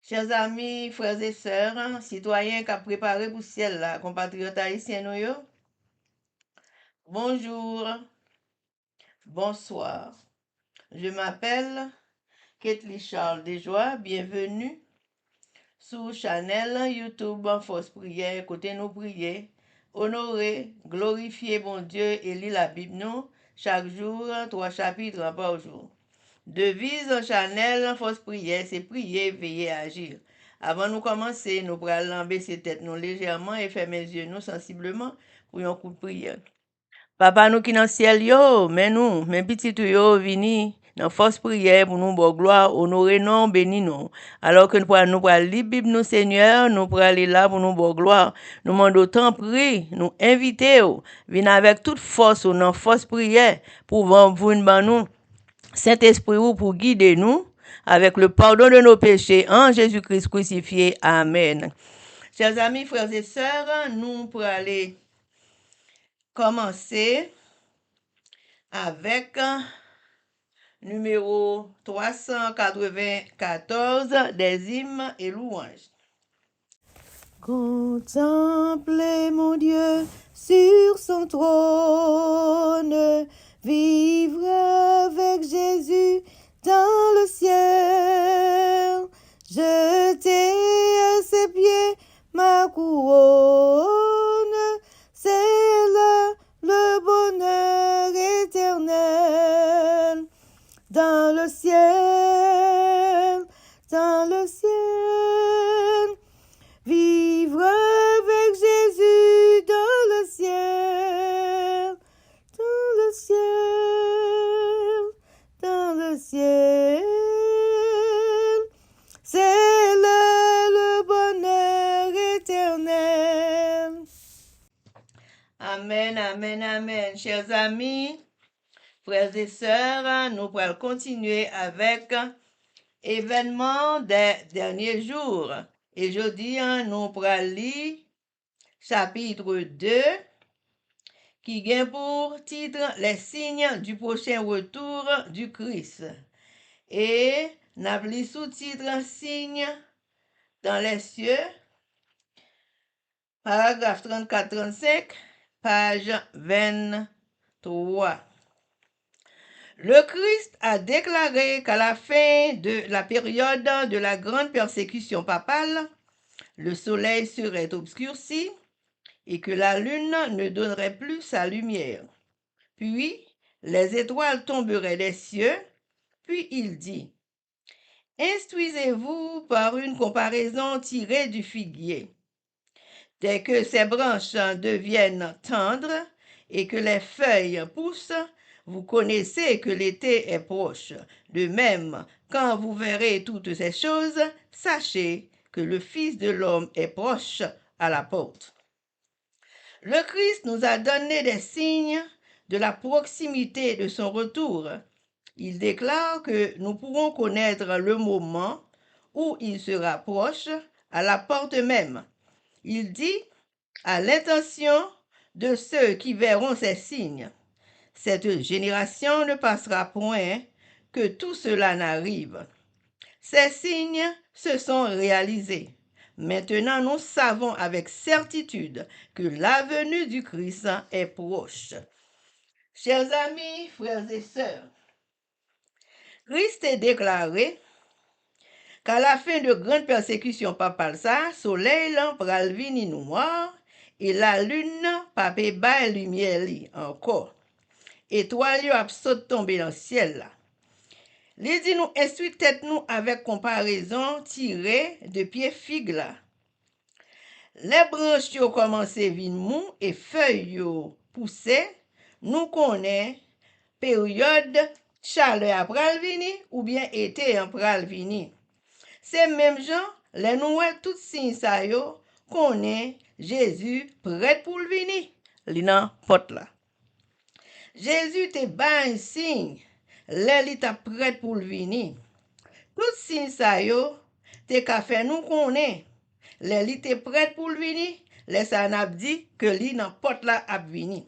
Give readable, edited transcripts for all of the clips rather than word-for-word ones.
Chers amis, frères et sœurs, citoyens qui ont préparé pour le ciel, là, compatriotes haïtiens, nous, yo. Bonjour, bonsoir. Je m'appelle Ketli Charles Desjoie. Bienvenue sur Chanel YouTube Force Prière, côté nous prier, honorer, glorifier bon Dieu et lire la Bible nous chaque jour, 3 chapitres par jour. Devise Chanel Force Prière, c'est prier, veiller, agir. Avant de commencer, nous allons baisser tête nous légèrement et fermer les yeux nous sensiblement pour un coup de prière. Papa nous qui dans le ciel yo, mais nous, mes petits yo vini dans force prière pour nous bon gloire, honorer non, béni nous. Alors que nous prenons lire Bible nous Seigneur, nous prenons aller là pour nous bon gloire. Nous demandons autant prier, nous inviter, venir avec toute force ou non force prière pour vous nous Saint-Esprit pour guider nous avec le pardon de nos péchés en Jésus-Christ crucifié. Amen. Chers amis, frères et sœurs, nous pour aller commencer avec numéro 394 des hymnes et louanges. Contemplez mon Dieu sur son trône, vivre avec Jésus dans le ciel, jeter à ses pieds ma couronne, c'est là le bonheur éternel, dans le ciel, dans le ciel. Vivre avec Jésus dans le ciel, dans le ciel, dans le ciel. C'est là le bonheur éternel. Amen, amen, amen. Chers amis, frères et sœurs, nous allons continuer avec événements des derniers jours. Et jeudi, nous allons lire chapitre 2 qui vient pour titre Les signes du prochain retour du Christ. Et nous avons sous-titre Signes dans les cieux, paragraphe 34-35, page 23. Le Christ a déclaré qu'à la fin de la période de la grande persécution papale, le soleil serait obscurci et que la lune ne donnerait plus sa lumière. Puis les étoiles tomberaient des cieux. Puis il dit, « Instruisez-vous par une comparaison tirée du figuier. Dès que ses branches deviennent tendres et que les feuilles poussent, vous connaissez que l'été est proche. De même, quand vous verrez toutes ces choses, sachez que le Fils de l'homme est proche à la porte. » Le Christ nous a donné des signes de la proximité de son retour. Il déclare que nous pourrons connaître le moment où il sera proche, à la porte même. Il dit, à l'intention de ceux qui verront ces signes, cette génération ne passera point que tout cela n'arrive. Ces signes se sont réalisés. Maintenant, nous savons avec certitude que la venue du Christ est proche. Chers amis, frères et sœurs, Christ est déclaré qu'à la fin de grande persécution papale, ça, soleil pral vini noir et la lune pa pe bay lumière li encore. Étoile yo ap saute tomber dans le ciel là. Li dit nous instruit tête nous avec comparaison tirée de pied figue là. Les branches yo commencé vin mou et feuilles yo poussé, nous connaît période chaleur pral vini ou bien été pral vini. C'est même gens, les nous tout signe ça yo connaît Jésus prêt pour le venir. Li nan porte là. Jésus te ba un signe, li ta prêt pour le venir. Tout signe ça yo te ka fait nous connaît. Li te prêt pour le venir, les ça n'a dit que li nan porte là a venir.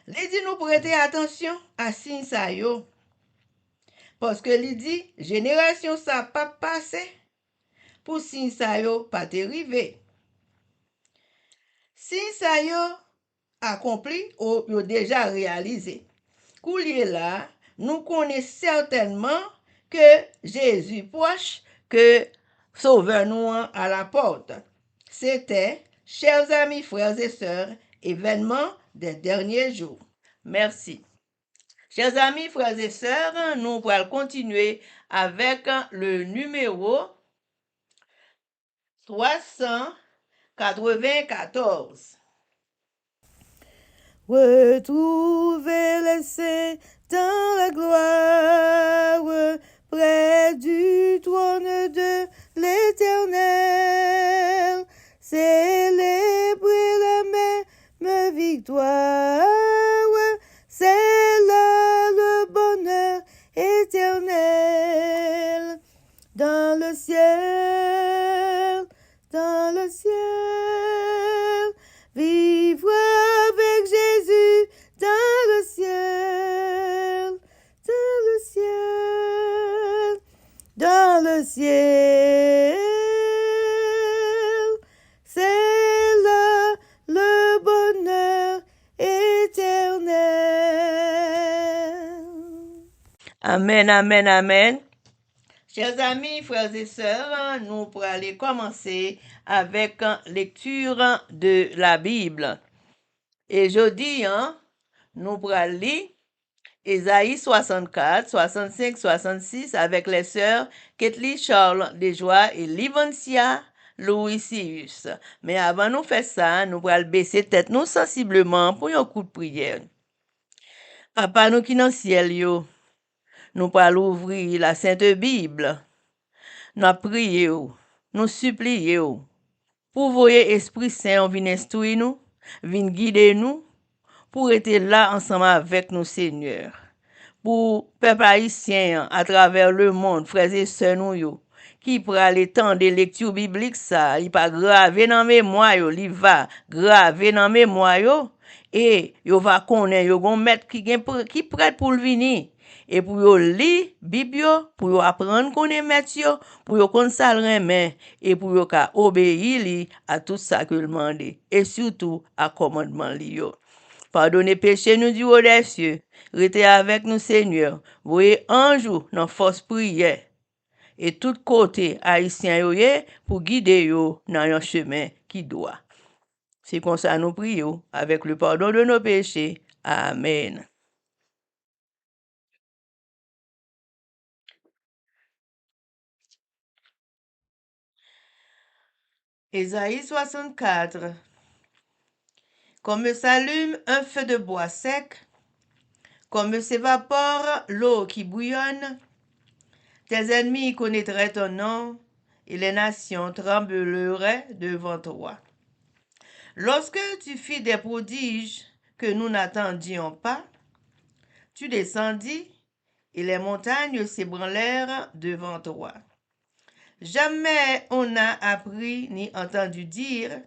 Li dit nous prêter attention à signe ça yo. Parce que li dit génération ça pas passé. pour si ça yo pas t'arriver. Si ça yo accompli ou yo déjà réalisé. Coulier là, nous connaissons certainement que Jésus proche, que Sauveur nous à la porte. C'était, chers amis, frères et sœurs, événement des derniers jours. Merci. Chers amis, frères et sœurs, nous allons continuer avec le numéro 394. Retrouver les saints dans la gloire, près du trône de l'Éternel, célébrer la même victoire, c'est là le bonheur éternel. Dans le ciel, vivre avec Jésus dans le ciel, dans le ciel, c'est là le bonheur éternel. Amen, amen, amen. Chers amis, frères et sœurs, nous pourrons aller commencer avec lecture de la Bible. Et jeudi, nous pourrons lire Ésaïe 64, 65, 66 avec les sœurs Kathleen Charles Desjoie et Livancia Louis Sirius. Mais avant nous faire ça, nous pourrons baisser tête nous sensiblement pour un coup de prière. Papa nous qui dans le ciel, yo, nous pourrons ouvrir la Sainte Bible. Nous prions, nous supplions, pour voyer Esprit Saint vienne instruire nous, vienne guider nous, pour être là ensemble avec nous, Seigneur. Pour peuple haïtien à travers le monde, frères et sœurs nous, yo, qui prend le temps de lecture biblique, ça, il pas gravé dans mémoire, yo, il va graver dans mémoire, yo, et yo va connaître, yo gon maître qui prête pour le venir. Et pour yo li Bible, pour yo apprendre connaître maître yo, pour yo connaître ça remet et pour yo ka obéir li à tout ça que le demande et surtout à commandement li yo. Pardonnez péché nous du haut des cieux. Restez avec nous Seigneur. Voyez un jour dans force prière et tout côté haïtien yo pour guider yo dans un chemin qui doit. C'est comme ça nous prions avec le pardon de nos péchés. Amen. Ésaïe 64. Comme s'allume un feu de bois sec, comme s'évapore l'eau qui bouillonne, tes ennemis connaîtraient ton nom et les nations trembleraient devant toi. Lorsque tu fis des prodiges que nous n'attendions pas, tu descendis et les montagnes s'ébranlèrent devant toi. Jamais on n'a appris ni entendu dire,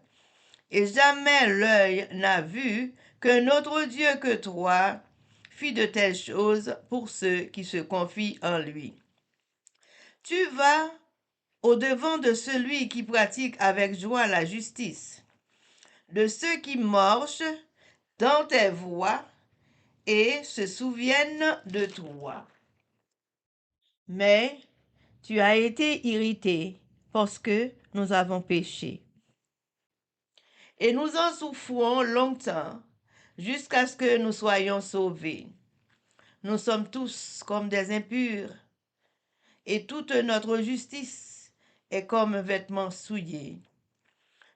et jamais l'œil n'a vu qu'un autre Dieu que toi fit de telles choses pour ceux qui se confient en lui. Tu vas au-devant de celui qui pratique avec joie la justice, de ceux qui marchent dans tes voies et se souviennent de toi. Mais tu as été irrité parce que nous avons péché. Et nous en souffrons longtemps jusqu'à ce que nous soyons sauvés. Nous sommes tous comme des impurs et toute notre justice est comme un vêtement souillé.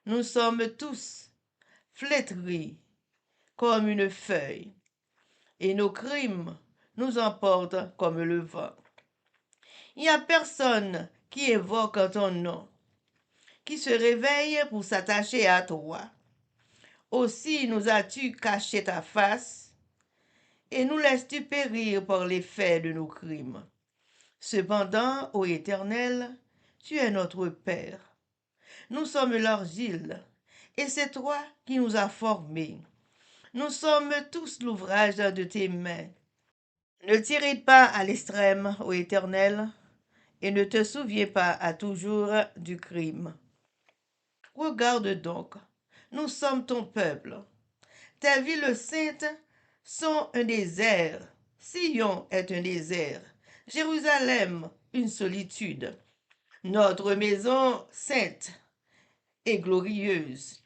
Nous sommes tous flétris comme une feuille et nos crimes nous emportent comme le vent. Il n'y a personne qui évoque ton nom, qui se réveille pour s'attacher à toi. Aussi nous as-tu caché ta face et nous laisses-tu périr par l'effet de nos crimes. Cependant, ô Éternel, tu es notre Père. Nous sommes l'argile et c'est toi qui nous as formés. Nous sommes tous l'ouvrage de tes mains. Ne t'irrite pas à l'extrême, ô Éternel, et ne te souviens pas à toujours du crime. Regarde donc, nous sommes ton peuple. Tes villes saintes sont un désert. Sion est un désert. Jérusalem, une solitude. Notre maison sainte et glorieuse,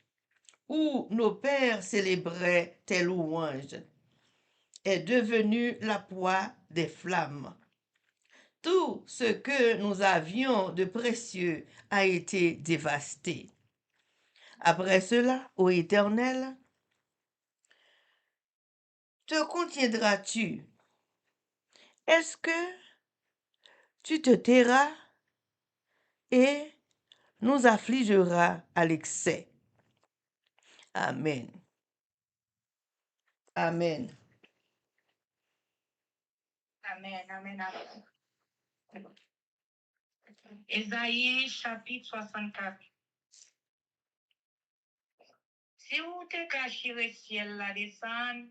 où nos pères célébraient tes louanges, est devenue la proie des flammes. Tout ce que nous avions de précieux a été dévasté. Après cela, ô Éternel, te contiendras-tu? Est-ce que tu te tairas et nous affligeras à l'excès? Amen. Amen. Amen, amen, amen. Ésaïe chapitre 64. Si vous te cachez le ciel la descendre,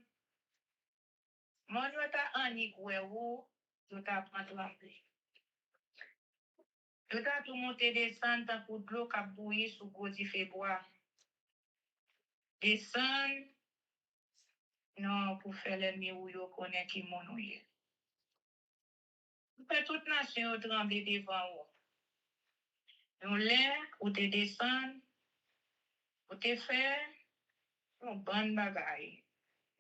mon yo ta anik ou, yo ta prend tremblé. Yo ta tout monter descendre tant pour de l'eau qui bouillir sous gros fébois. Descendre, non, pour faire les mieux ou yo connaît qui mon ou yé. Fait toute nation yo tremble devant ou. Yon l'air ou te descendre, ou te faire, yon bonne bagaille.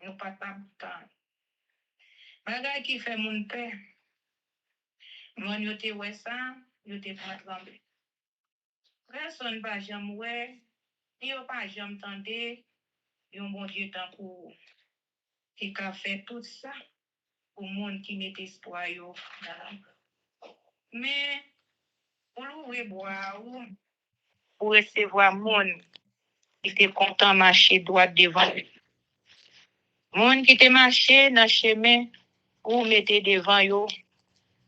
Yon pas ta bouton. Bagay qui fait mon père. Mon yo te wè ça, yo te prend tremble. Personne pas jamais wè, ni yo pas jamais tendé, yon bon Dieu tant pour qui a fait tout ça pour monde qui met espoir yo. Mais pour l'ouvrir bois ou pour recevoir monde qui était content marcher droit devant lui. Monde qui te marché dans chemin ou mettez devant yo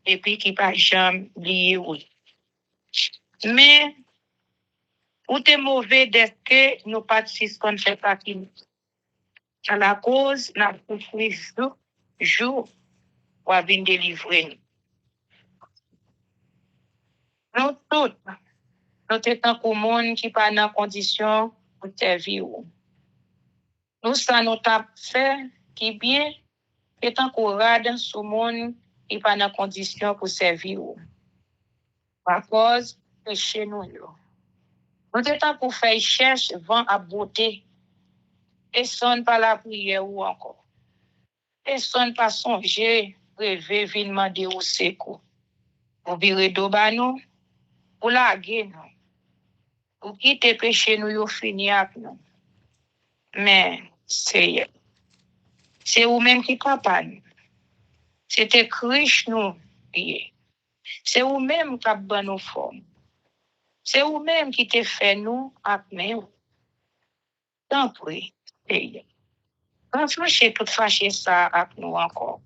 et puis qui pas jamais lié ou. Mais ou te mauvais dès que nous participons qu'on fait partie à la cause n'a souffrir jour ou à venir délivrer nous tous nous étant comme monde qui pas dans condition pour servir nous ça nous t'a fait qui bien étant courage sur monde qui pas dans condition pour servir à cause péché nous nous étant pour faire cherche vent à beauté et sonne par la prière ou encore et sonne pas songer rêver vin demander au secours pour virer do ba nous pour laguer nous pour quitter péché nous yo fini avec nous mais c'est ou même qui capable c'était Christ nous c'est ou même qui a ban nous forme c'est ou même qui te fait nous avec nous tant pis c'est quand fâché tout fâché ça avec nous encore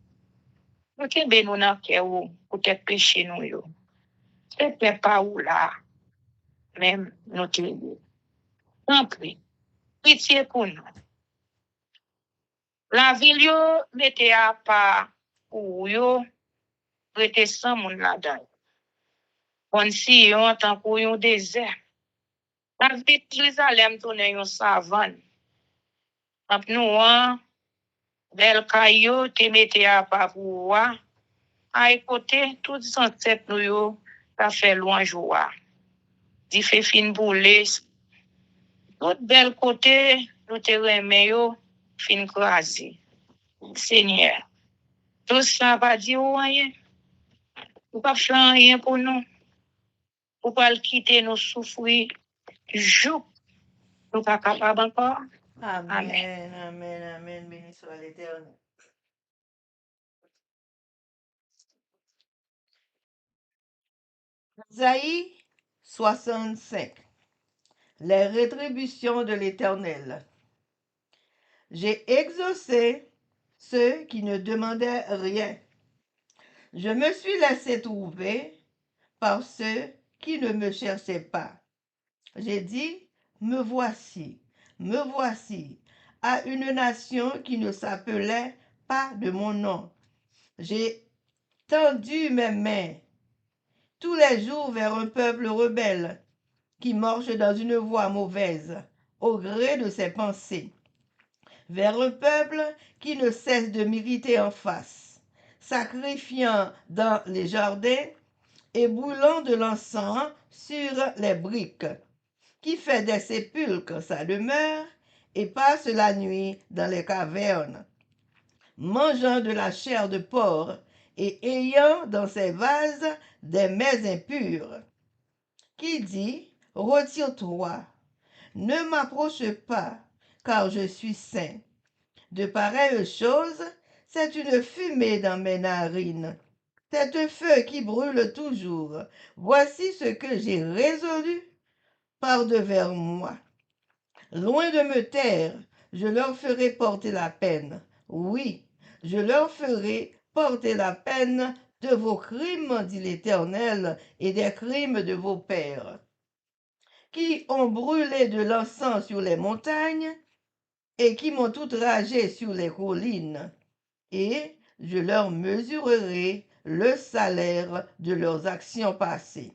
nous kembe nous dans cœur peut-être péché nous yo c'est pas où là même nous te tant pis pitié pour nous la ville yo mette à part pour yo prêter sans moun là-dedans on si yo en tant que un désert la ville Jérusalem tourne une savane ap nous bel kayo te mette à part pour wa à côté tout ancêtre nous yo ta fait louange wa di fait fin boule tout bel côté nous te remet yo fin crasé Seigneur tout ça va dire rien ou pas faire rien pour nous ou pas quitter nos souffrir jour nous pas capable encore. Amen, amen, amen, béni soit l'Éternel. Isaïe 65. Les rétributions de l'Éternel. J'ai exaucé ceux qui ne demandaient rien. Je me suis laissé trouver par ceux qui ne me cherchaient pas. J'ai dit, me voici à une nation qui ne s'appelait pas de mon nom. J'ai tendu mes mains tous les jours vers un peuple rebelle qui marche dans une voie mauvaise, au gré de ses pensées, vers un peuple qui ne cesse de m'irriter en face, sacrifiant dans les jardins et brûlant de l'encens sur les briques, qui fait des sépulcres sa demeure et passe la nuit dans les cavernes, mangeant de la chair de porc et ayant dans ses vases des mets impurs, qui dit, retire-toi, ne m'approche pas, car je suis saint. De pareilles choses, c'est une fumée dans mes narines, c'est un feu qui brûle toujours. Voici ce que j'ai résolu par devers moi. Loin de me taire, je leur ferai porter la peine. Oui, je leur ferai porter la peine de vos crimes, dit l'Éternel, et des crimes de vos pères, qui ont brûlé de l'encens sur les montagnes et qui m'ont outragé sur les collines. Et je leur mesurerai le salaire de leurs actions passées.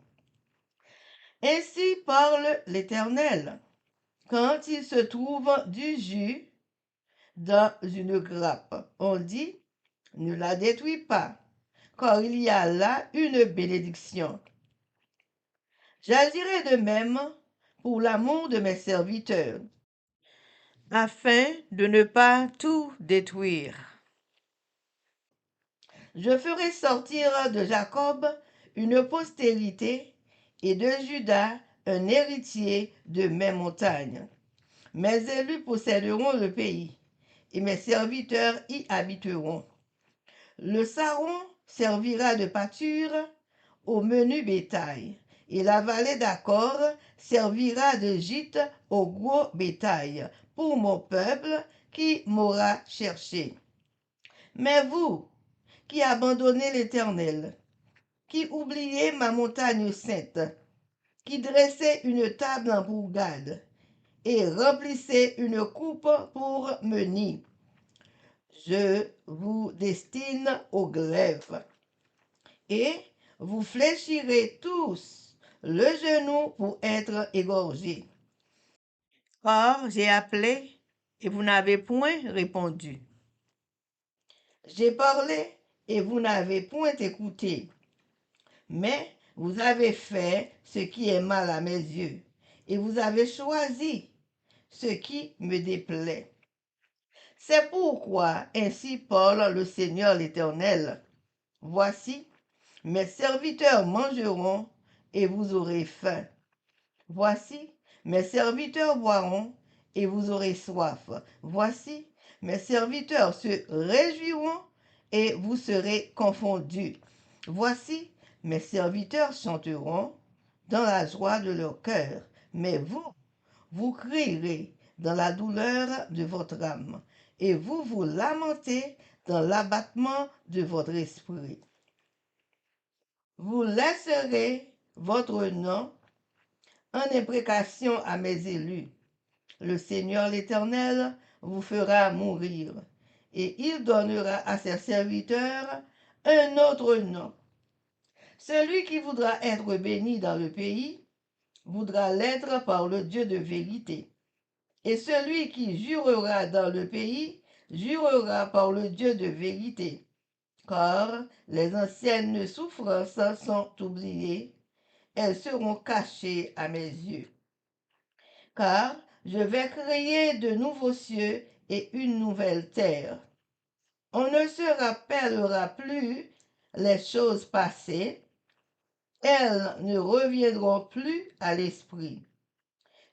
Ainsi parle l'Éternel. Quand il se trouve du jus dans une grappe, on dit, ne la détruis pas, car il y a là une bénédiction. J'agirai de même pour l'amour de mes serviteurs, afin de ne pas tout détruire. Je ferai sortir de Jacob une postérité et de Juda un héritier de mes montagnes. Mes élus posséderont le pays, et mes serviteurs y habiteront. Le saron servira de pâture au menu bétail, et la vallée d'Accord servira de gîte au gros bétail, pour mon peuple qui m'aura cherché. Mais vous, qui abandonnez l'Éternel, qui oubliez ma montagne sainte, qui dressez une table en bourgade, et remplissez une coupe pour Meni. Je vous destine au glaive, et vous fléchirez tous le genou pour être égorgés. Or, j'ai appelé, et vous n'avez point répondu. J'ai parlé, et vous n'avez point écouté. Mais vous avez fait ce qui est mal à mes yeux, et vous avez choisi ce qui me déplaît. C'est pourquoi ainsi parle le Seigneur l'Éternel. Voici, mes serviteurs mangeront et vous aurez faim. Voici, mes serviteurs boiront et vous aurez soif. Voici, mes serviteurs se réjouiront et vous serez confondus. Voici, mes serviteurs chanteront dans la joie de leur cœur, mais vous crierez dans la douleur de votre âme, et vous vous lamentez dans l'abattement de votre esprit. Vous laisserez votre nom en imprécation à mes élus. Le Seigneur l'Éternel vous fera mourir, et il donnera à ses serviteurs un autre nom. Celui qui voudra être béni dans le pays voudra l'être par le Dieu de vérité. Et celui qui jurera dans le pays jurera par le Dieu de vérité, car les anciennes souffrances sont oubliées, elles seront cachées à mes yeux. Car je vais créer de nouveaux cieux et une nouvelle terre. On ne se rappellera plus les choses passées, elles ne reviendront plus à l'esprit.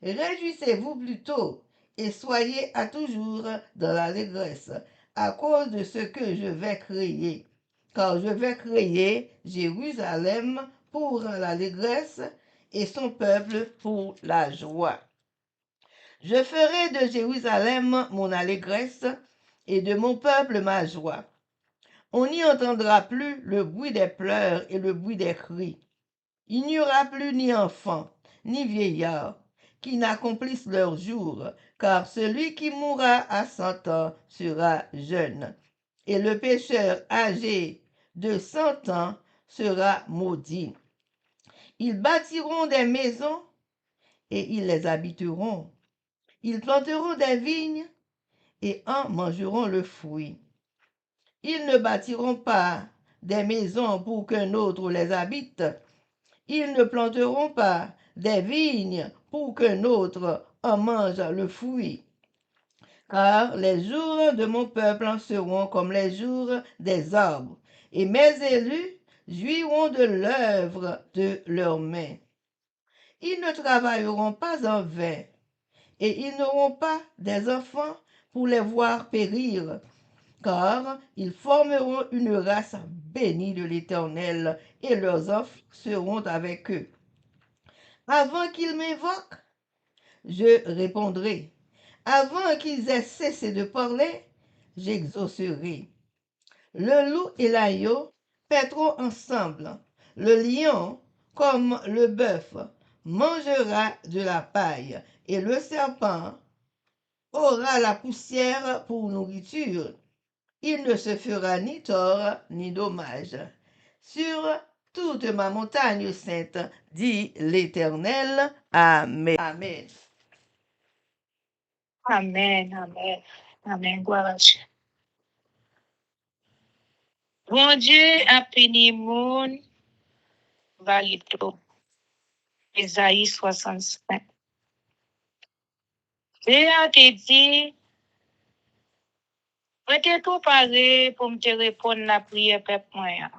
Réjouissez-vous plutôt et soyez à toujours dans l'allégresse à cause de ce que je vais créer. Car je vais créer Jérusalem pour l'allégresse et son peuple pour la joie. Je ferai de Jérusalem mon allégresse et de mon peuple ma joie. On n'y entendra plus le bruit des pleurs et le bruit des cris. Il n'y aura plus ni enfant, ni vieillard, qui n'accomplissent leur jour, car celui qui mourra à 100 ans sera jeune, et le pécheur âgé de 100 ans sera maudit. Ils bâtiront des maisons et ils les habiteront. Ils planteront des vignes et en mangeront le fruit. Ils ne bâtiront pas des maisons pour qu'un autre les habite. Ils ne planteront pas des vignes pour qu'un autre en mange le fruit. Car les jours de mon peuple seront comme les jours des arbres, et mes élus jouiront de l'œuvre de leurs mains. Ils ne travailleront pas en vain, et ils n'auront pas des enfants pour les voir périr, car ils formeront une race bénie de l'Éternel, et leurs enfants seront avec eux. Avant qu'ils m'invoquent, je répondrai. Avant qu'ils aient cessé de parler, j'exaucerai. Le loup et l'agneau paîtront ensemble. Le lion, comme le bœuf, mangera de la paille, et le serpent aura la poussière pour nourriture. Il ne se fera ni tort ni dommage sur toute ma montagne sainte, dit l'Éternel. Amen. Amen. Amen, amen, amen, gloire à Dieu. Bon Dieu a puni moun valito. Esaïe 65. Et a te dit, moi te tout paré pour me te répondre la prière peuple moi.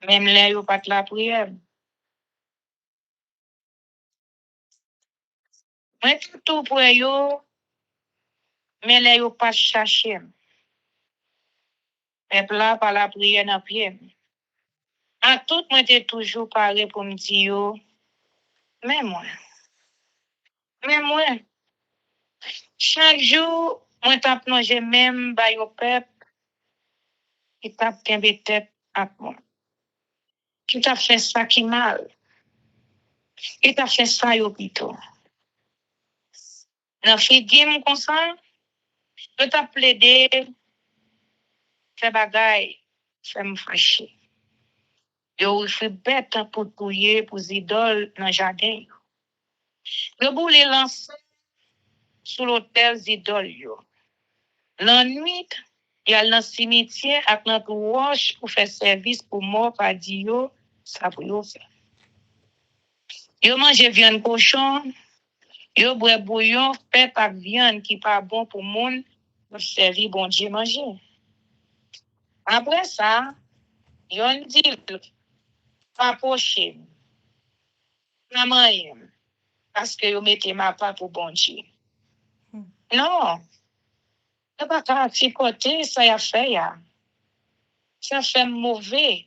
Même là yo pas la prière. Moi tout pour yo, mais là yo pas chercher. Peuple là par la prière dans pied. À tout moi te toujours paré pour me dire yo, mais moi, chaque jour, moi t'a plongé même ba yo peuple qui t'a kembe tête à moi. Qui t'a fait ça qui mal. Qui t'a fait ça yo plutôt. Dans fidim comme ça, je t'a plaidé fait bagay, fait me fâcher. Yo fait bête pour touyer pour idoles dans jardin. Yo boule lancer sous l'hôtel idoles yo. La nuit, il y a dans cimetière avec notre roche pour faire service pour mort pas dit yo, ça pour yo faire. Yo mange viande cochon, yo boit bouillon fait avec viande qui pas bon pour monde, pour servir bon Dieu manger. Après ça, yon dit pas poché. Maman parce que yo mette ma part pour bon Dieu. Non. Yo pas qu'à côté ça y a fait ya. Ça fait mauvais.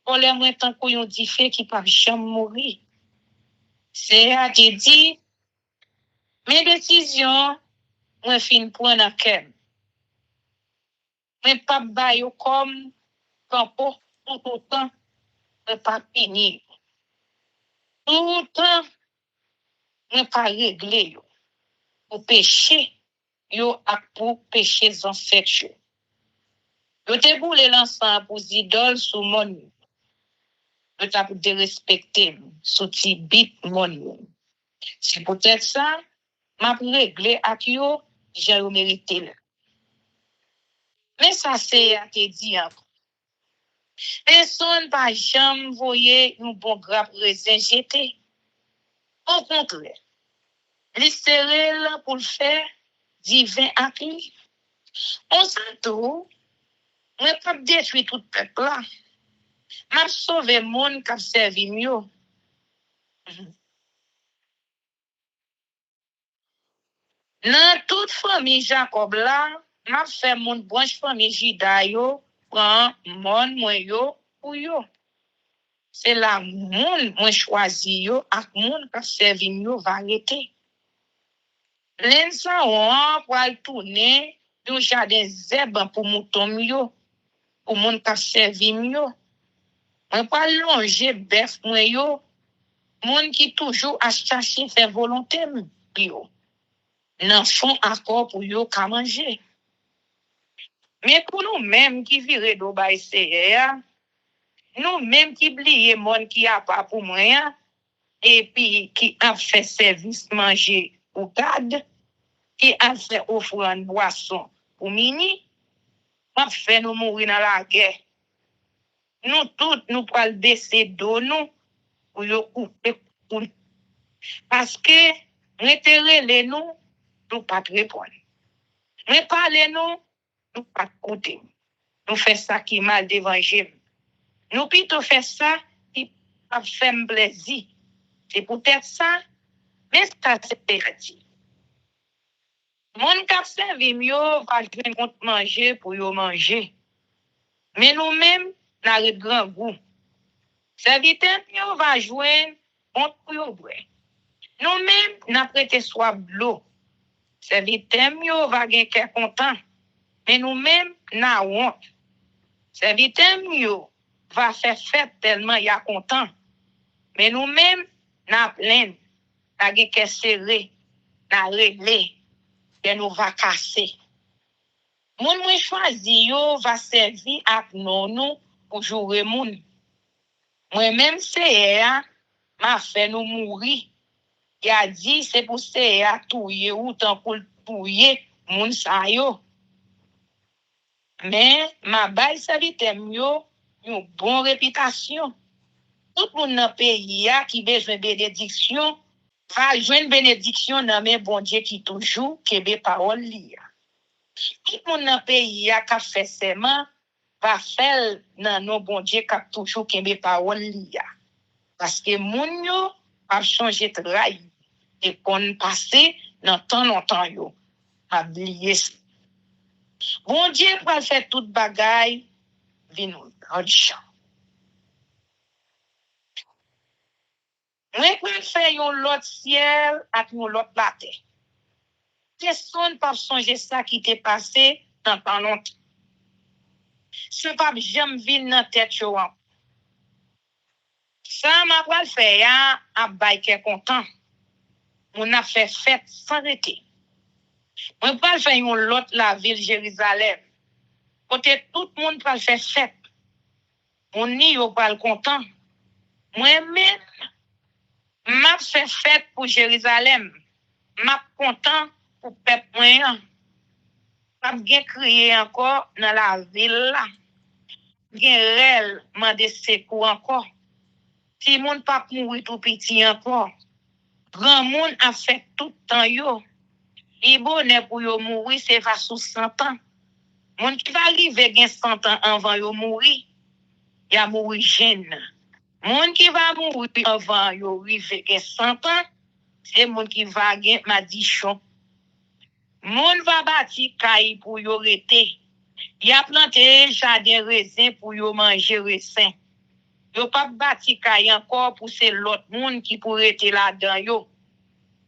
On les moins tant qu'on yon dit fait qui pas jamais mourir. C'est à te dit mes décisions moi fin prendre en cœur. Mais pas ba yo comme campo tout autant mais pas fini. Tout autant mais pas régler yo. Pour pécher yo ak pour pécher ancêtres. Yo te boule l'ensemble pour idoles sous mon. Yo t'a pour te respecter sous ti bit mon. C'est peut-être ça m'a régler ak yo j'ai mérité. Mais ça c'est à te dire. Personne pas jamais voyer un bon grappe raisin jeté. Au contraire, l'istérel pour le faire divin ak li. On s'entoure, moi pas détruire tout peuple là. M'a sauvé monde qui servi mieux. Dans toute famille Jacob là, m'a fait mon branche famille Juda yo, prend mon moi yo pour yo. C'est là moun moi choisi yo ak moun qui servi mieux variété. L'ensa on pour tourner du jardin zeb pour mouton mieux, pour moun qui servi mieux. On pas longer bœuf moi yo, moun qui toujours a chercher faire volonté yo. N'en font encore pour yo ka manger. Mais pour nous même qui vire do bay seye, Nous-mêmes qui oublions monde qui a pas pour moyen, et puis qui a fait service manger ou garde, qui a fait offrande boisson pour mini, a fait nous mourir dans la guerre. Nous tous, nous pouvons baisser d'eau, nous, pour yo couper. Parce que, retirez nous, nous pas répondre. Reparlez nous pas écouter. Nous faisons ça qui est mal d'évangile. Nous plutôt fait ça qui a fait plaisir. C'est peut-être ça, mais ça c'est perdu. Mon qui a servi mieux va jouer contre manger pour yo manger. Mais nous-mêmes, nous avons grand goût. Serviteur mieux va jouer contre pour yo boire. Nous-mêmes, nous avons prêté soit l'eau. Serviteur mieux va gagner content. Mais nous-mêmes, nous avons honte. Serviteur mieux va faire fête tellement il y a content. Mais nous-mêmes, nous avons plein. Nous avons qu'à serrer, nous avons réglé, et nous va casser. Moun mwen choisi yo va servir ak nous pour jouer moun. Moi-même, c'est m'a fait nous mourir. Il a dit, c'est pour c'est touye ou tant pour touye moun sa yo. Mais, ma bail serviteur yo, une bonne réputation. Tout le monde dans le pays qui besoin de bénédiction, va joindre bénédiction dans mes bon Dieu qui toujours kebe parole li. Tout le monde dans le pays qui a fait serment, va faire dans nos bon Dieu qui toujours kebe parole li. Parce que moun yo a changé de rail et qu'on passé dans tant longtemps yo. A oublié. Bon Dieu va faire toute bagaille, vin en champ. Moi, je fais un l'autre ciel avec un l'autre la terre. Personne ne peut changer ça qui t'est passé dans tant longtemps. Ce n'est pas jamais venu dans la tête. Ça, m'a pas fait à bailler content. On a fait fête sans arrêter. Moi, pas faire un l'autre la ville Jérusalem. Côté tout le monde peut faire fête. On n'y a pas content. Moi-même, m'a fait fête pour Jérusalem. M'a content pour peuple moyen. M'a bien crié encore dans la ville là. Bien réel m'a de secours encore. Si moun pas mourir tout petit encore. Grand monde a fait tout temps yo. Et bonheur pour yo mourir c'est va sous 100 ans. Moun qui va arriver gen 100 ans avant yo mourir, y a mourir jeune. Moun qui va mourir avant yo arriver gen 100 ans, c'est moun qui va gen madichon. Moun va bâti caille pour yo rete. Y a planté jardin raisin pour yo manger raisin. Yo pas bâti caille encore pour c'est l'autre moun qui pour rete là-dedans yo.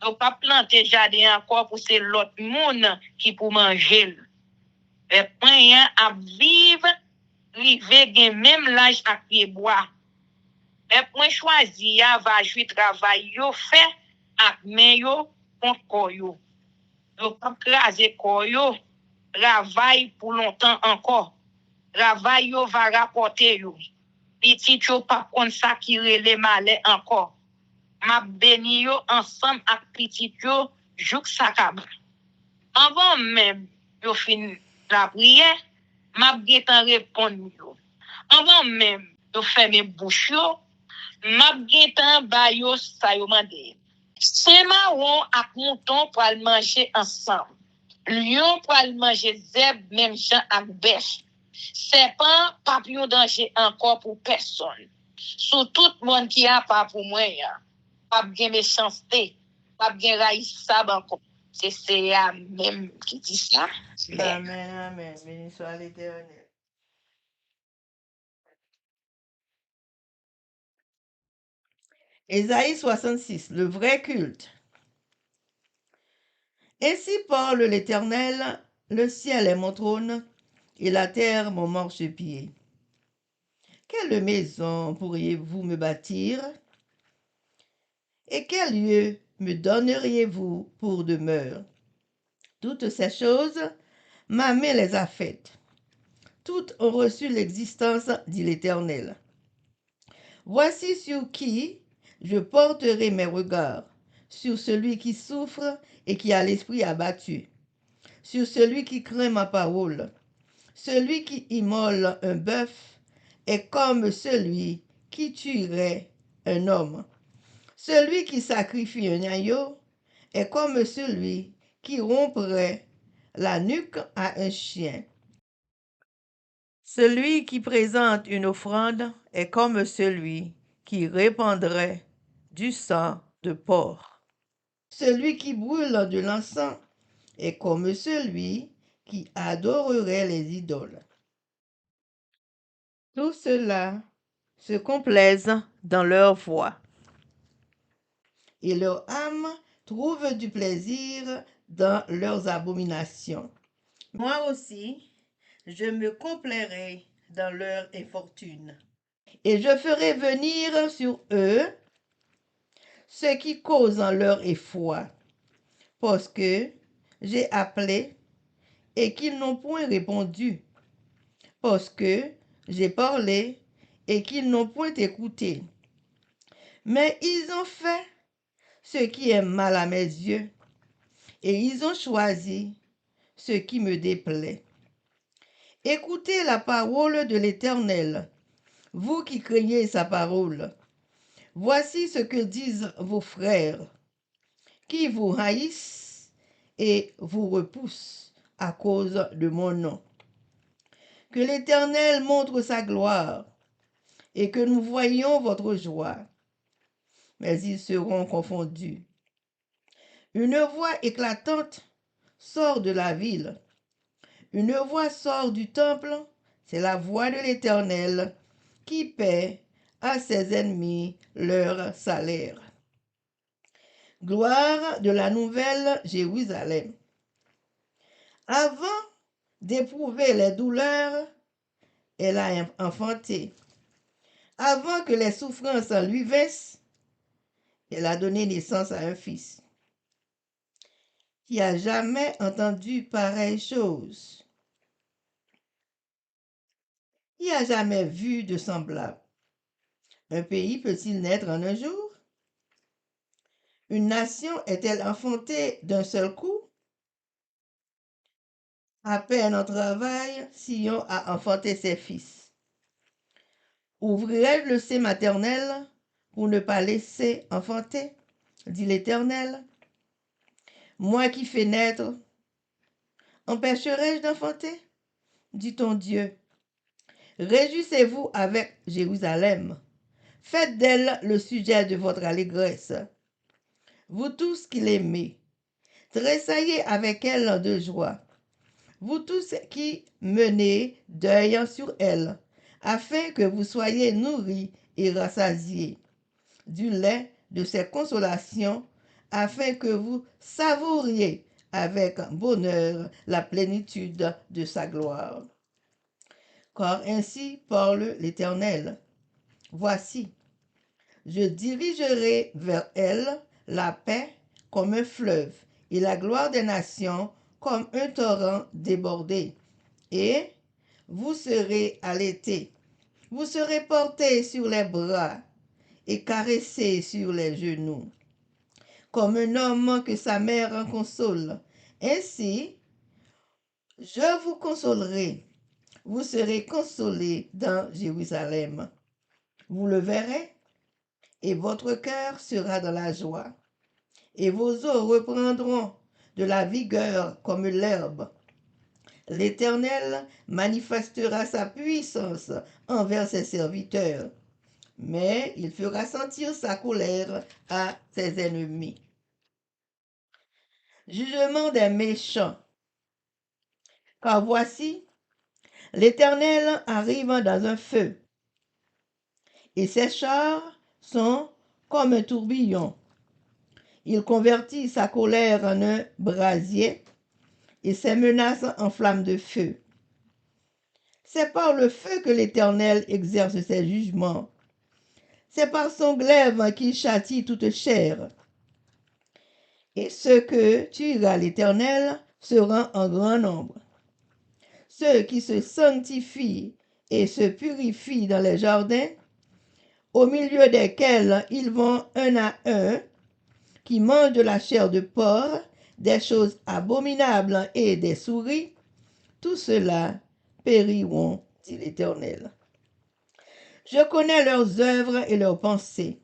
Yo pas planté jardin encore pour c'est l'autre moun qui pour manger. Et moyen à vivre, rive gen même l'âge à pied bois. Et point choisi ya va jouer travail yo fait ak men yo contre corps yo. Yo pas craser corps yo, travail pour longtemps encore. Travail yo va rapporter yo. Petit yo pas kon ça qui relè malè encore. M'a béni yo ensemble ak petit yo jouk sakab. Avant même yo fin la prière, m'a getan répondre yo. Avant même yo fermer bouche yo, m'a getan ba yo sa yo mande. C'est marron ak mouton pour aller manger ensemble. Lion pour aller manger zèbre même gens ak bêche. Serpent pas plus danger encore pour personne. Sous tout monde qui a pas pour moi ya. Pas bien méchanceté, pas bien raïssable encore. C'est ça même qui dit ça. Amen, amen. Béni soit l'Éternel. Ésaïe 66, le vrai culte. Ainsi parle l'Éternel, le ciel est mon trône et la terre mon marchepied. Quelle maison pourriez-vous me bâtir? Et quel lieu me donneriez-vous pour demeure? Toutes ces choses, ma main les a faites. Toutes ont reçu l'existence, dit l'Éternel. Voici sur qui je porterai mes regards, sur celui qui souffre et qui a l'esprit abattu, sur celui qui craint ma parole. Celui qui immole un bœuf est comme celui qui tuerait un homme. Celui qui sacrifie un agneau est comme celui qui romprait la nuque à un chien. Celui qui présente une offrande est comme celui qui répandrait du sang de porc. Celui qui brûle de l'encens est comme celui qui adorerait les idoles. Tout cela se complaisent dans leur voix, et leur âme trouve du plaisir dans leurs abominations. Moi aussi, je me complairai dans leur infortune, et je ferai venir sur eux ce qui cause en leur effroi, parce que j'ai appelé et qu'ils n'ont point répondu, parce que j'ai parlé et qu'ils n'ont point écouté. Mais ils ont fait ce qui est mal à mes yeux, et ils ont choisi ce qui me déplaît. Écoutez la parole de l'Éternel, vous qui craignez sa parole. Voici ce que disent vos frères, qui vous haïssent et vous repoussent à cause de mon nom. Que l'Éternel montre sa gloire, et que nous voyions votre joie. Mais ils seront confondus. Une voix éclatante sort de la ville. Une voix sort du temple, c'est la voix de l'Éternel qui paie à ses ennemis leur salaire. Gloire de la nouvelle Jérusalem. Avant d'éprouver les douleurs, elle a enfanté. Avant que les souffrances lui vinssent, elle a donné naissance à un fils. Qui a jamais entendu pareille chose? Qui a jamais vu de semblable? Un pays peut-il naître en un jour? Une nation est-elle enfantée d'un seul coup? À peine en travail, Sion a enfanté ses fils. Ouvrirai-je le sein maternel pour ne pas laisser enfanter, dit l'Éternel? Moi qui fais naître, empêcherai-je d'enfanter, dit ton Dieu? Réjouissez-vous avec Jérusalem, faites d'elle le sujet de votre allégresse. Vous tous qui l'aimez, tressaillez avec elle de joie. Vous tous qui menez deuil sur elle, afin que vous soyez nourris et rassasiés du lait de ses consolations, afin que vous savouriez avec bonheur la plénitude de sa gloire. Car ainsi parle l'Éternel. Voici, je dirigerai vers elle la paix comme un fleuve et la gloire des nations comme un torrent débordé. Et vous serez allaités, vous serez portés sur les bras et caressés sur les genoux, comme un homme que sa mère console. Ainsi, je vous consolerai, vous serez consolés dans Jérusalem. Vous le verrez, et votre cœur sera dans la joie, et vos os reprendront de la vigueur comme l'herbe. L'Éternel manifestera sa puissance envers ses serviteurs, mais il fera sentir sa colère à ses ennemis. Jugement des méchants. Car voici, l'Éternel arrive dans un feu, et ses chars sont comme un tourbillon. Il convertit sa colère en un brasier et ses menaces en flammes de feu. C'est par le feu que l'Éternel exerce ses jugements. C'est par son glaive qu'il châtie toute chair. Et ceux que tuera l'Éternel seront en grand nombre. Ceux qui se sanctifient et se purifient dans les jardins, au milieu desquels ils vont un à un, qui mangent de la chair de porc, des choses abominables et des souris, tout cela périront, dit l'Éternel. Je connais leurs œuvres et leurs pensées.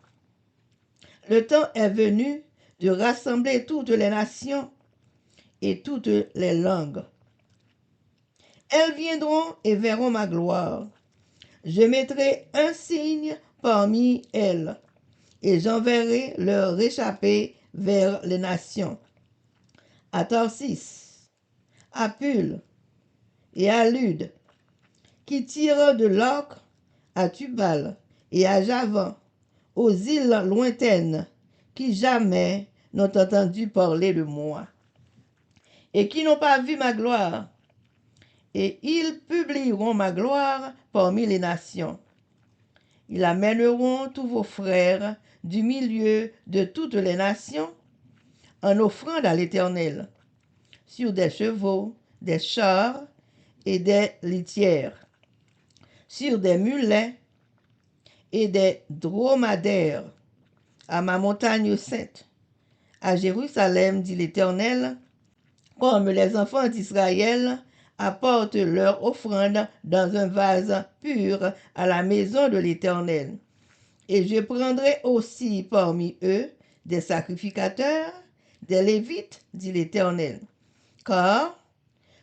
Le temps est venu de rassembler toutes les nations et toutes les langues. Elles viendront et verront ma gloire. Je mettrai un signe parmi elles, et j'enverrai leur réchappé vers les nations. À Tarsis, à Pul et à Lude, qui tirent de l'arc, à Tubal et à Javan, aux îles lointaines, qui jamais n'ont entendu parler de moi, et qui n'ont pas vu ma gloire. Et ils publieront ma gloire parmi les nations. Ils amèneront tous vos frères du milieu de toutes les nations en offrande à l'Éternel, sur des chevaux, des chars et des litières, sur des mulets et des dromadaires, à ma montagne sainte, à Jérusalem, dit l'Éternel, comme les enfants d'Israël apportent leur offrande dans un vase pur à la maison de l'Éternel. Et je prendrai aussi parmi eux des sacrificateurs, des Lévites, dit l'Éternel. Car,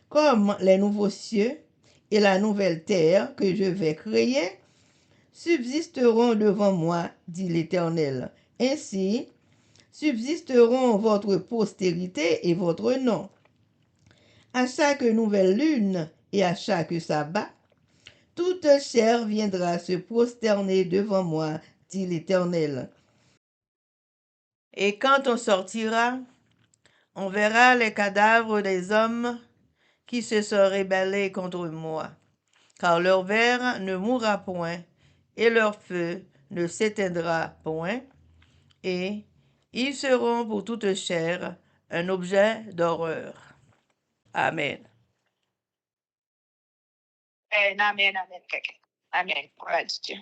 comme les nouveaux cieux et la nouvelle terre que je vais créer subsisteront devant moi, dit l'Éternel, ainsi subsisteront votre postérité et votre nom. À chaque nouvelle lune et à chaque sabbat, toute chair viendra se prosterner devant moi, dit l'Éternel. Et quand on sortira, on verra les cadavres des hommes qui se sont rebellés contre moi, car leur ver ne mourra point, et leur feu ne s'éteindra point, et ils seront pour toute chair un objet d'horreur. Amen. Amen, amen, amen. Gloire à Dieu.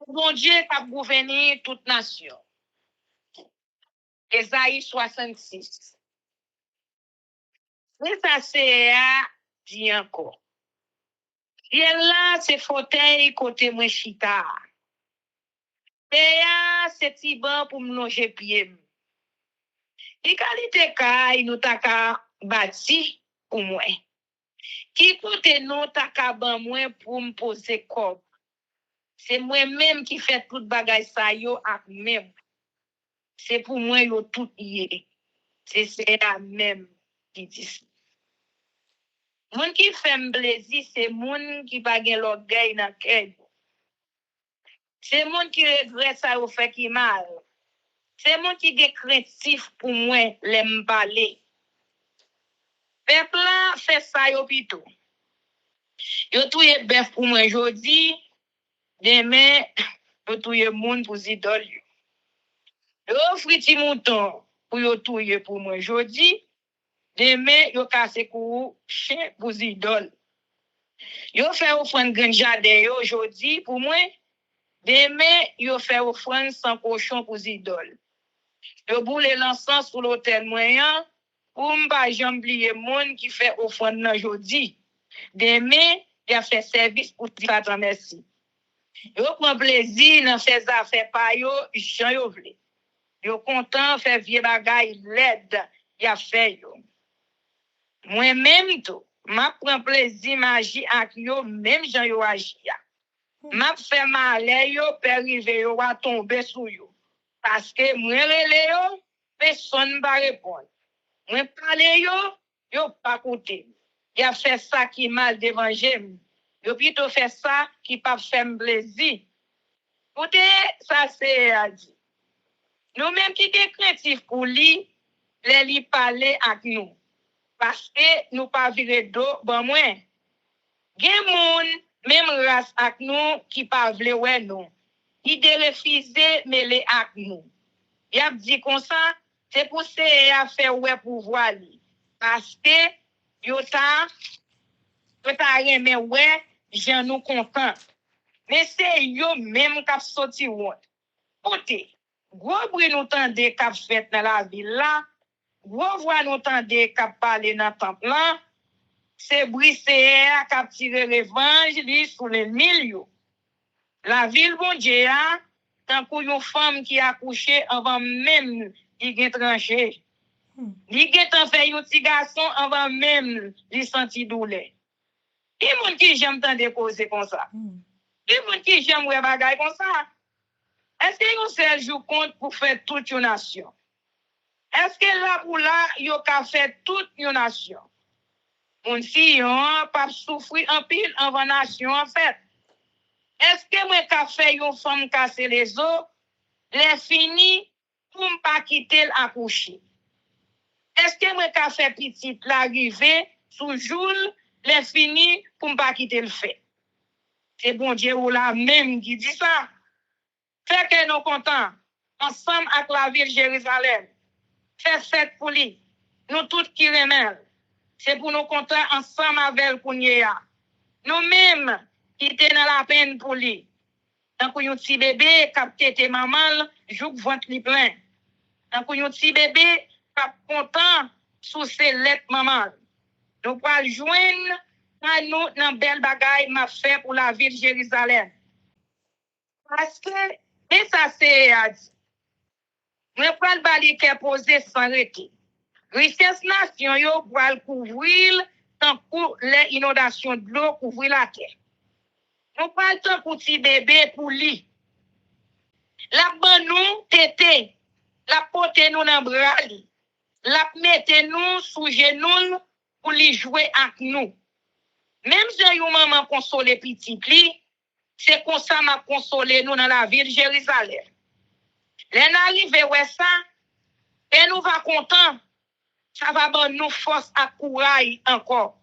Bon Dieu qui a gouverné toute nation. Ésaïe 66. Mais ça c'est dit encore. Et là, c'est fauteuil côté moi chita. Et c'est petit banc pour me longer pied. Et qualité kay nous ta ka bâti pour moi. Qui côté nous ta ka ban moi pour me poser corps. C'est moi-même qui fait tout bagay sa yo ak même. C'est pour moi yo tout yé. C'est la même qui dit. Moun qui fait plaisir, c'est moun qui pa gen l'orgueil dans cœur. C'est moun qui regrette ça ou fait qui mal. C'est moun qui gen craintif pour moi l'aime parler. Peuple là fait ça yo pito. Yo touye bœuf pour moi aujourd'hui, demain yo touye moun pour idole. Yo offri ti mouton pour yo touye pour moi aujourd'hui, demain yo casse kou chien pour idole. Yo fait offrande grand jardin yo aujourd'hui pour moi, demain yo fait offrande sans cochon pour idole. Yo boule l'encens sur l'autel moyen pour m'pa jamais oublier monde qui fait offrande aujourd'hui. Demain, il a fait service pour Satan merci. Yo prend plaisir dans ses affaires pa yo, jan yo vle. Yo content faire vieux bagay l'aide, il a fait yo. Moi même tout, m'a prend plaisir m'agir ak yo même jan yo agi ya. M'a fait mal yo per rive yo va tomber sou yo. Parce que moi rele yo, personne va répondre. Moi parler yo pas côté. Il a fait ça qui mal devant j'aime. Il a plutôt fait ça qui pas fait plaisir. Écoutez, ça c'est à dire. Nous-mêmes qui sommes craintifs pour lui, les parler avec nous. Parce que nous pas virer d'eau, bon moins. Gen moun, même race avec nous, qui pas vle ouais nous. Qui de refuser mêler avec nous. Il a dit comme ça, c'est pour ça qu'il a fait ouais pour voir lui. Parce que, yo ta remè ouais, j'en nous content. mais c'est yo même qui sorti honte. Écoutez, gros bruit nous tendez qu'a fait dans la ville là, gros voix nous tendez qu'a parlé dans temple là, c'est Brisséa qui a tiré l'évangile sur les millions. La ville bon Dieu a, tant qu'une femme qui a accouché avant même il a tranché. Il a fait un petit garçon avant même il senti douleur. Il y a des gens qui j'aime tant de causer comme ça. Il y a des gens qui j'aime ouais bagaille comme ça. Est-ce que vous seul joue compte pour faire toute une nation? Est-ce que là pour là, vous avez fait toute une nation? On si on pas souffrir en pile avant nation en fait. Est-ce que moi qu'a fait une femme casser les os, les fini pour ne pas quitter l'accoucher? Est-ce que moi qu'a fait petite l'arrivée sous joule, les fini pour ne pas quitter le fait? C'est bon Dieu ou là même qui dit ça. Fait que nous contents ensemble avec la ville de Jérusalem. Fait fête pour lui. Nous tous qui remercions. C'est pour nous contents ensemble avec Kounia. Nous-mêmes qui étaient dans la peine pour lui. Tant qu'on y a un petit bébé qui a été maman, joue ventre li plein. Tant qu'on y a un petit bébé qui est content sous ses lettres maman. Nous pouvons joindre à nous dans belle bagaille m'a fait pour la ville de Jérusalem. Parce que, et ça c'est à dire. Nous pouvons le bali qui est posé sans arrêter. Richesse nation yo pour le couvrir tant pour les inondations de l'eau couvrir la terre. Nous parlons tant pour petit bébé pour lui. La ban nous tété, la porte nous dans bras li. La mette nous sous genou pour lui jouer avec nous. Même si yon maman console petit li, c'est comme ça m'a consolé nous dans la ville de Jérusalem. Les arrivé ouais ça, et nous va content. Ça va donner nous force à courage encore.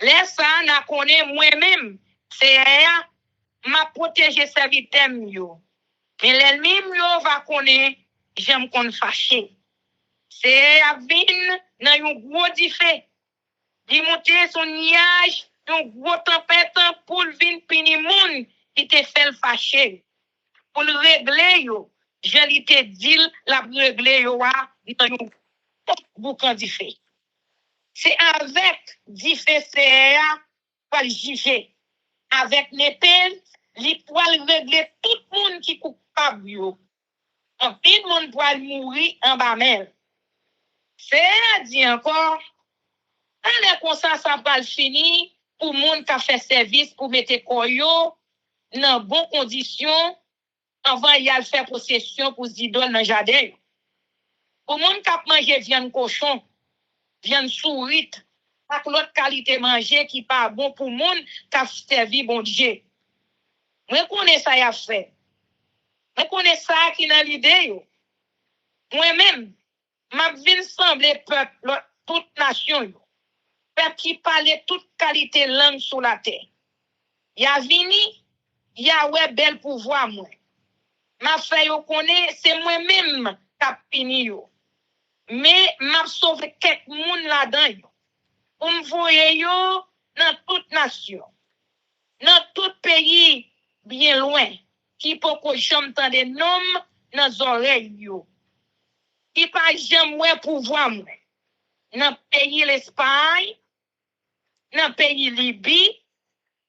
Les ça n'a connaît moi-même, c'est m'a protéger serviteur yo. Mais l'ennemi yo va connaître j'aime qu'on fâché. C'est à vin dans un gros diffé. Il monter son nuage, un gros tempête pour vin pini moun qui te fait fâché. Pour le régler yo, je lui te dit la régler yo dans un boucan diffé. C'est avec diffé CA pour le juger. Avec l'épée, il pourra régler tout le monde qui est coupable. En pile, le monde pourra mourir en bas même. C'est à dire encore, allez comme ça va finir pour le monde qui a fait service pour mettre koyo dans bonnes conditions avant y aller faire possession pour idoles dans le jardin. Pour le monde qui a mangé viande cochon, viande sourit, avec l'autre qualité manger qui pas bon pour le monde qui a servi bon Dieu. Moi, connais ça y a fait. Moi, connais ça qui dans l'idée. Moi-même, m'a vinn sembler peuple, toute nation. Peuple qui parlait toute qualité langue sur la terre. Y a vini, y a ouais bel pouvoir moi. M'a fait yo connaît, c'est moi-même qui a fini yo. Mais m'a sauvé quelques moun là-dedans. Pour me voyer yo dans toute nation. Dans tout pays bien loin, qui peut que j'aime tant de noms dans les oreilles yo. Qui pas jamais pouvoir moi. Dans le pays l'Espagne, dans le pays Libye,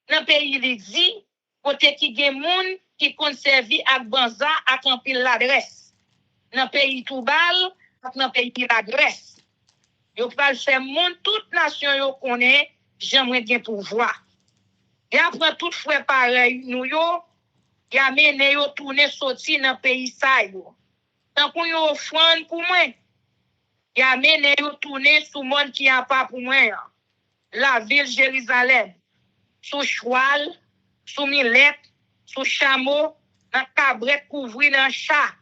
dans le pays Lydie, côté qui gen moun qui conserve ak banza ak en pile l'adresse. Dans le pays Toubal, ak dans le pays la Grèce. Yo pas faire moun toute nation yo connaît, j'aimerais gen pouvoir. Et après tout frère pareil nous yo, y a mené yo tourner sorti dans le pays ça yo. Tant qu'on yo offrande pour moi. Y a mené yo tourner sous monde qui a pas pour moi. La ville Jérusalem. Sous cheval, sous millette, sous chameau, dans cabret couvri dans chat.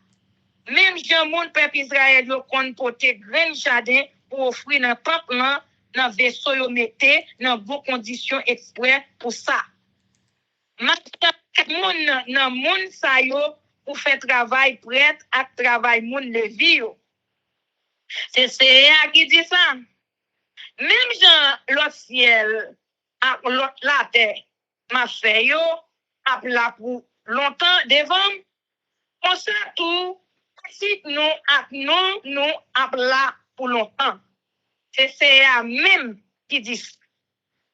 Même Jean moun peuple Israël yo kon porter grain jardin pour offrir dans temple là, dans vaisseau yo mette dans bonnes conditions exprès pour ça. Maintenant moun nan moun sa yo pour faire travail prêtre ak travail moun levi yo. C'est CA qui dit ça. Même Jean l'autre ciel ak l'autre la terre m'a fait yo ap là pour longtemps devant, on ça tout, si nous ap là pour longtemps. C'est à même qui dit,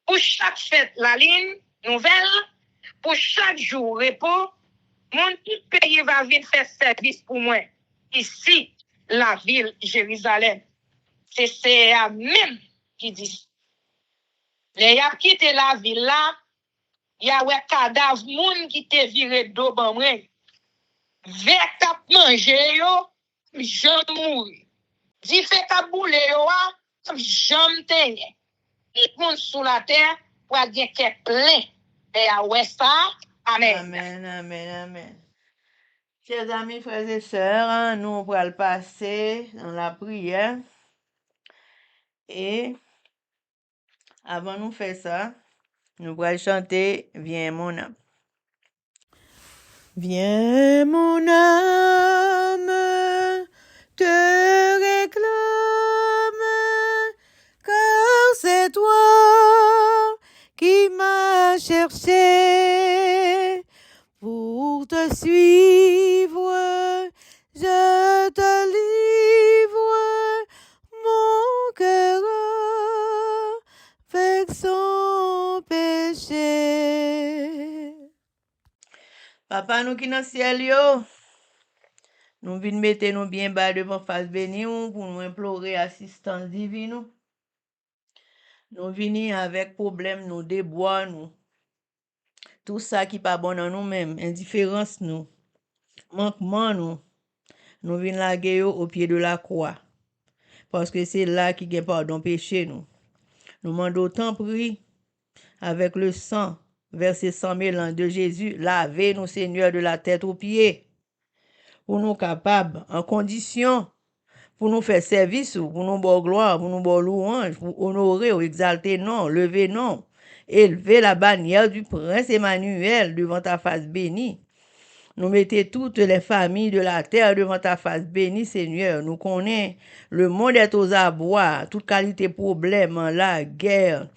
pour chaque fête la ligne nouvelle, pour chaque jour repos, mon tout pays va venir faire service pour moi. Ici, la ville Jérusalem. C'est à même qui dit. Les y a quitté la ville là, y a un cadavre moun qui te viré d'eau ban moi. Vek tap manje yo, j'en mouri. Di fe kap boule yo a, j'en tenye. Tout moun sous la terre, pour gen kek plein. Et à ouest amen. Amen, amen, amen. Chers amis, frères et sœurs, hein, nous on va le passer dans la prière. Et avant nous faire ça, nous allons chanter Viens mon âme. Viens mon âme, te réclame, car c'est toi qui m'as cherché pour te suivre. Je te livre mon cœur avec son péché. Papa nous qui dans le ciel yo, nous venons mettre nous bien bas devant face béni pour nous implorer assistance divine. Nous venons avec problème, nous débois, nous. Tout ça qui pas bon dans nous-mêmes, indifférence nous, manquement nous. Nous venons laguer au pied de la croix. Parce que c'est là qui gagne pardon péché nous. Nous demandons tant pris avec le sang versé sans mélange de Jésus, lavez-nous Seigneur de la tête aux pieds. Pour nous capables, en condition, pour nous faire service, pour nous boire gloire, pour nous boire louange, pour honorer ou exalter non, lever non, élever la bannière du prince Emmanuel devant ta face bénie. Nous mettons toutes les familles de la terre devant ta face bénie, Seigneur. Nous connaissons le monde est aux abois, toute qualité de problème, la guerre,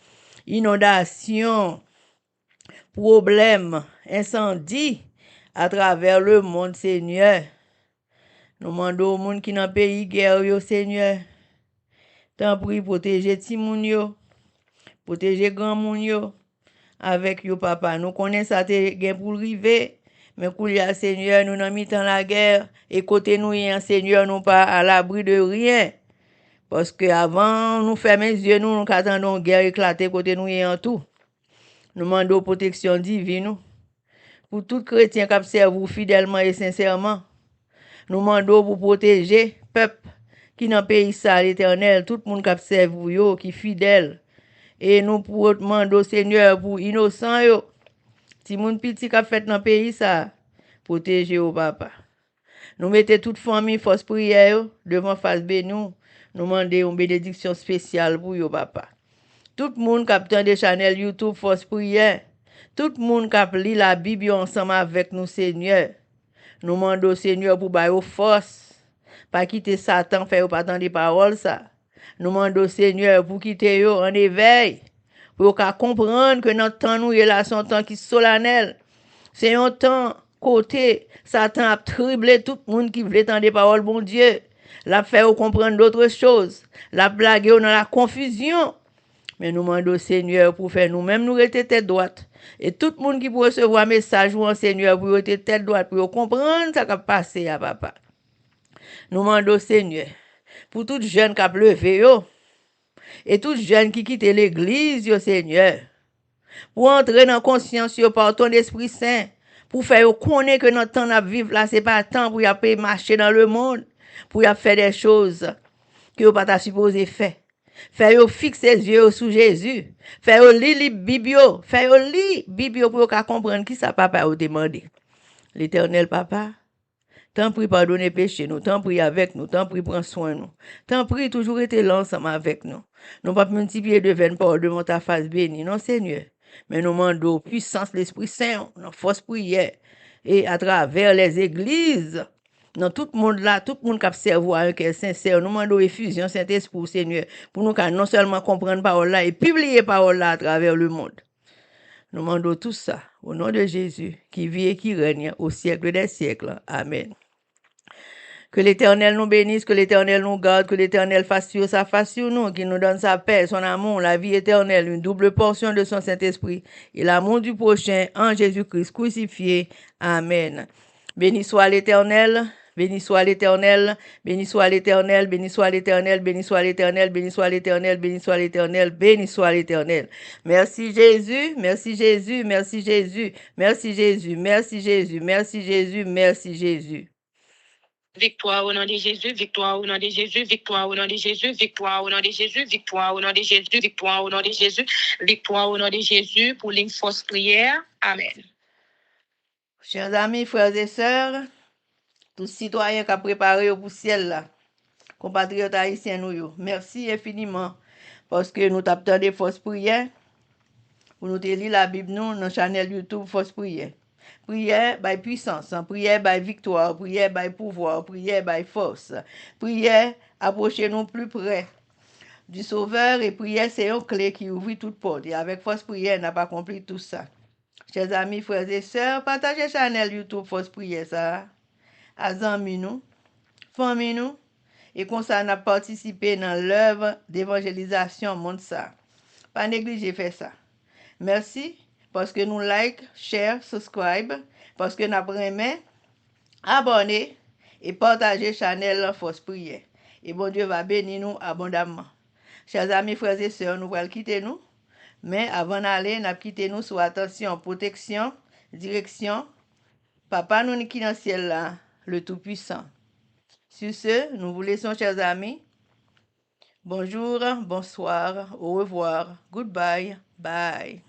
inondation, problème, incendie à travers le monde, Seigneur. Nous demandons au monde qui dans le pays guerre, yo, Seigneur. T'en prie, protéger ti moun yo, protéger grand moun yo, avec yo, papa. Nous connaissons ça, te gen pour river. Mais koulia, Seigneur, nous n'avons mis dans la guerre. Et côté nous, Seigneur, nous pas à l'abri de rien. Parce que avant, nous fermons les yeux, nous attendons guerre éclater côté nous en tout. Nous demandons protection divine. Pour tout chrétien qui observe fidèlement et sincèrement. Nous demandons pour protéger le peuple qui dans le pays ça, l'éternel, tout le monde qui observe yo, qui est fidèle. Et nous demandons, Seigneur, pour innocent yo. Si moun petit qui a fait dans le pays ça, protéger au papa. Nous mettons toute famille force prière devant face béni. Nous demandons une bénédiction spéciale pour yo papa. Tout le monde qui a des channels YouTube force prière. Tout le monde qui a lu la Bible ensemble avec nous Seigneur. Nous demandons Seigneur pour bailler force. Pas quitter Satan faire pas entendre des paroles ça. Nous demandons Seigneur pour quitter yo en éveil. Pour qu'on comprenne que notre temps nous est là, son temps qui est solennel. C'est un temps côté, Satan a triplé tout le monde qui voulait entendre des paroles, bon Dieu. L'a fait comprendre d'autres choses. L'a blagué dans la confusion. Mais nous demandons au Seigneur pour faire nous-mêmes nous rester tête droite. Et tout le monde qui peut recevoir un message ou un Seigneur pour rester tête droite, pour comprendre ce qui a passé à papa. Nous demandons au Seigneur pour tout jeune qui a levé, et tout jeune qui quitte l'église, yo Seigneur, pour entrer dans la conscience par ton Esprit Saint, pour faire connaître que notre temps à vivre là, c'est pas temps pour y aller marcher dans le monde, pour y faire des choses que vous pas supposé faire. Faire fixer les yeux sur Jésus, faire lire la Bible, faire lire la Bible pour comprendre qui ça papa a demandé. L'Éternel papa, t'en prie pardonner péché nous, t'en prie avec nous, t'en prie prendre soin nous, t'en prie toujours être là ensemble avec nous. Nous pas multiplier de vaines paroles devant ta face bénie, non Seigneur. Mais nous demandons puissance l'Esprit Saint, notre force prière, et à travers les églises, dans tout le monde là, tout le monde qui observe un cœur sincère, nous demandons effusion Saint-Esprit, Seigneur, pour nous non seulement comprendre parole là et publier parole là à travers le monde. Nous demandons tout ça au nom de Jésus, qui vit et qui règne au siècle des siècles. Amen. Que l'Éternel nous bénisse, que l'Éternel nous garde, que l'Éternel fasse sur sa face sur nous, qu'il nous donne sa paix, son amour, la vie éternelle, une double portion de son Saint-Esprit et l'amour du prochain en Jésus-Christ crucifié. Amen. Béni soit l'Éternel. Béni soit l'Éternel, béni soit l'Éternel, béni soit l'Éternel, béni soit l'Éternel, béni soit l'Éternel, béni soit l'Éternel, béni soit l'Éternel. Merci Jésus, merci Jésus, merci Jésus, merci Jésus, merci Jésus, merci Jésus, merci Jésus. Victoire au nom de Jésus, victoire au nom de Jésus, victoire au nom de Jésus, victoire au nom de Jésus, victoire au nom de Jésus, victoire au nom de Jésus, victoire au nom de Jésus pour une fausse prière. Amen. Chers amis, frères et sœurs, tous citoyens qui ont préparé pour le ciel là, compatriotes haïtiens nous, merci infiniment parce que nous t'attendons des fausses prières pour nous lire la Bible nous dans la chaîne YouTube Fausse Prière. Prière by puissance, prière by victoire, prière by pouvoir, prière by force. Prière approcher nous plus près du Sauveur et prière c'est une clé qui ouvre toute porte. Et avec force prière, on n'a pas accompli tout ça. Chers amis, frères et sœurs, partagez la chaîne YouTube Fausse Prière ça. Amis nous, famille nous, et comme ça on a participé dans l'œuvre d'évangélisation monde ça. Pas négliger faire ça. Merci parce que nous like, share, subscribe, parce que nous apprenons, abonner et partager la chaîne Fausse Prière. Et bon Dieu va bénir nous abondamment. Chers amis, frères et sœurs, nous allons quitter nous. Mais avant d'aller, nous allons quitter nous sous attention, protection, direction. Papa nous qui dans le ciel là, le Tout-Puissant. Sur ce, nous vous laissons, chers amis. Bonjour, bonsoir, au revoir, goodbye, bye.